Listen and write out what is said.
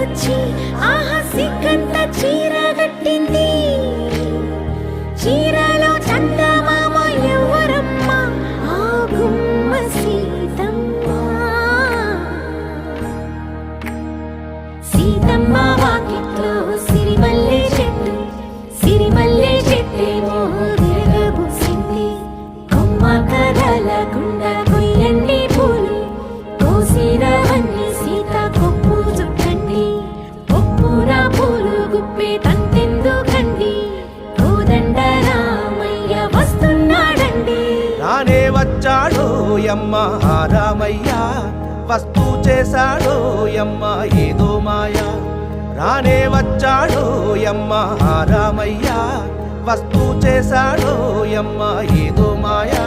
వచ్చి ఆహా సిగ్గంత చీరగట్టింది. చీరలో చందమామ ఎవరమ్మ? ఆ గుమ్మ సీతమ్మ. సీతమ్మ వాకిట్లో సిరిమల్లె చెట్టు, సిరిమల్లె చెట్టేమో తిరగబూసింది. కొమ్మ కదలకుండా కొయ్యండి పూలు, కోసిరవన్నీ సీత కొప్పు చుట్టండి. కొప్పున పూలు గుప్పే తంతెందుకండి, కోదండ రామయ్య వస్తున్నాడండి. రానే వచ్చాడో యమ్మ ఆ రామయ్య, వస్తూ చేశాడో యమ్మ ఏదో మాయ. రానే వచ్చాడో యమ్మ ఆ రామయ్య, వస్తూ చేశాడో యమ్మ ఏదో మాయా.